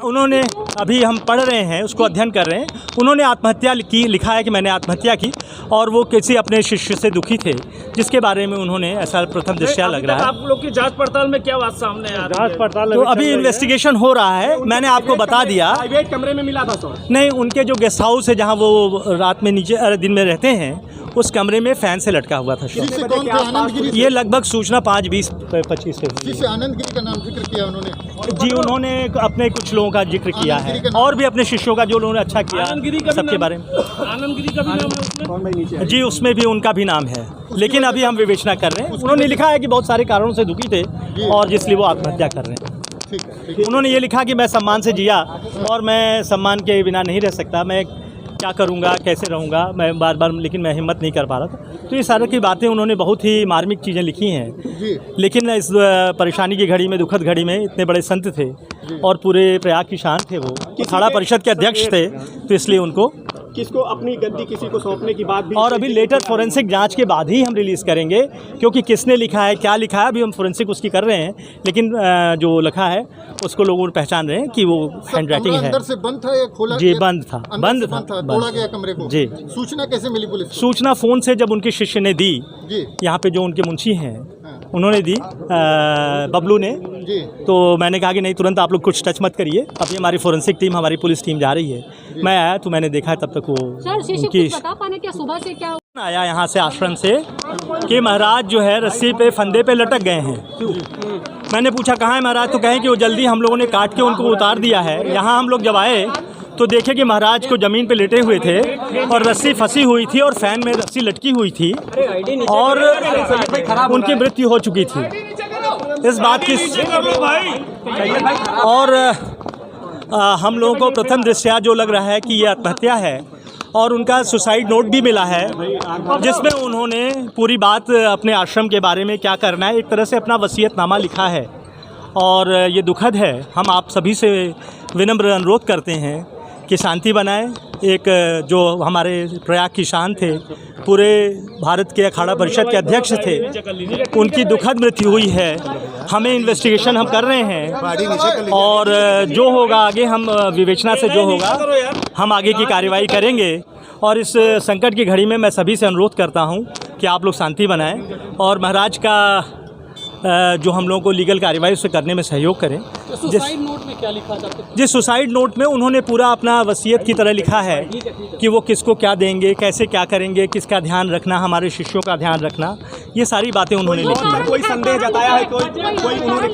उन्होंने अभी हम पढ़ रहे हैं, उसको अध्ययन कर रहे हैं। उन्होंने आत्महत्या की, लिखा है कि मैंने आत्महत्या की, और वो किसी अपने शिष्य से दुखी थे, जिसके बारे में उन्होंने ऐसा प्रथम दृष्टया लग रहा है। आप लोग की जांच पड़ताल में क्या बात सामने आ रही है? जांच पड़ताल तो अभी इन्वेस्टिगेशन हो रहा है। मैंने आपको बता दिया, प्राइवेट कमरे में मिला था सर। नहीं, उनके जो गेस्ट हाउस है जहाँ वो रात में नीचे दिन में रहते हैं, उस कमरे में फैन से लटका हुआ था शव। ये लगभग सूचना 5:20-25 जिस आनंद गिरी का नाम जिक्र किया उन्होंने जी, उन्होंने अपने कुछ लोगों का जिक्र किया है और भी अपने शिष्यों का जो उन्होंने अच्छा किया सबके बारे में। आनंदगिरी का भी नाम है उसमें? जी, उसमें भी उनका भी नाम है, लेकिन अभी हम विवेचना कर रहे हैं। उन्होंने लिखा है कि बहुत सारे कारणों से दुखी थे और इसलिए वो आत्महत्या कर रहे हैं। ठीक है। उन्होंने ये लिखा कि मैं सम्मान से जिया और मैं सम्मान के बिना नहीं रह सकता, मैं क्या करूँगा, कैसे रहूँगा, मैं बार बार, लेकिन मैं हिम्मत नहीं कर पा रहा था। तो ये सारी की बातें उन्होंने बहुत ही मार्मिक चीज़ें लिखी हैं। लेकिन इस परेशानी की घड़ी में, दुखद घड़ी में, इतने बड़े संत थे और पूरे प्रयाग की शान थे, वो अखाड़ा परिषद के अध्यक्ष थे, तो इसलिए उनको किसको अपनी गद्दी किसी को सौंपने की बात भी, और अभी लेटर फोरेंसिक जांच के बाद ही हम रिलीज़ करेंगे, क्योंकि किसने लिखा है, क्या लिखा है, अभी हम फोरेंसिक उसकी कर रहे हैं। लेकिन जो लिखा है उसको लोगों पहचान रहे हैं कि वो हैंड राइटिंग है। अंदर से बंद था या खोला? जी, बंद था, बंद था। तोड़ा गया कमरे को? जी। सूचना कैसे मिली पुलिस को? सूचना फ़ोन से जब उनके शिष्य ने दी, यहाँ पे जो उनके मुंशी हैं उन्होंने दी, बबलू ने जी। तो मैंने कहा कि नहीं, तुरंत आप लोग कुछ टच मत करिए, अभी हमारी फोरेंसिक टीम, हमारी पुलिस टीम जा रही है। मैं आया तो मैंने देखा, तब तक वो उनकी बता पाने क्या सुबह से क्या आया यहाँ से आश्रम से कि महाराज जो है रस्सी पे, फंदे पे लटक गए हैं। मैंने पूछा कहाँ है महाराज, तो कहें कि वो जल्दी हम लोगों ने काट के उनको उतार दिया है। यहाँ हम लोग जब आए तो देखे कि महाराज को ज़मीन पे लेटे हुए थे और रस्सी फंसी हुई थी और फैन में रस्सी लटकी हुई थी और उनकी मृत्यु हो चुकी थी। इस बात की और हम लोगों को प्रथम दृष्टया जो लग रहा है कि ये आत्महत्या है, और उनका सुसाइड नोट भी मिला है जिसमें उन्होंने पूरी बात अपने आश्रम के बारे में क्या करना है, एक तरह से अपना वसीयतनामा लिखा है। और ये दुखद है। हम आप सभी से विनम्र अनुरोध करते हैं कि शांति बनाए। एक जो हमारे प्रयाग की शान थे, पूरे भारत के अखाड़ा परिषद के अध्यक्ष थे, उनकी दुखद मृत्यु हुई है। हमें इन्वेस्टिगेशन हम कर रहे हैं और जो होगा आगे, हम विवेचना से जो होगा हम आगे की कार्रवाई करेंगे। और इस संकट की घड़ी में मैं सभी से अनुरोध करता हूं कि आप लोग शांति बनाएं और महाराज का जो हम लोगों को लीगल कार्रवाई उसे करने में सहयोग करें। सुसाइड नोट में क्या लिखा था? जिस सुसाइड नोट में उन्होंने पूरा अपना वसीयत की तरह लिखा है कि वो किसको क्या देंगे, कैसे क्या करेंगे, किसका ध्यान रखना, हमारे शिष्यों का ध्यान रखना, ये सारी बातें उन्होंने लिखी हैं। कोई संदेह जताया है, कोई उन्होंने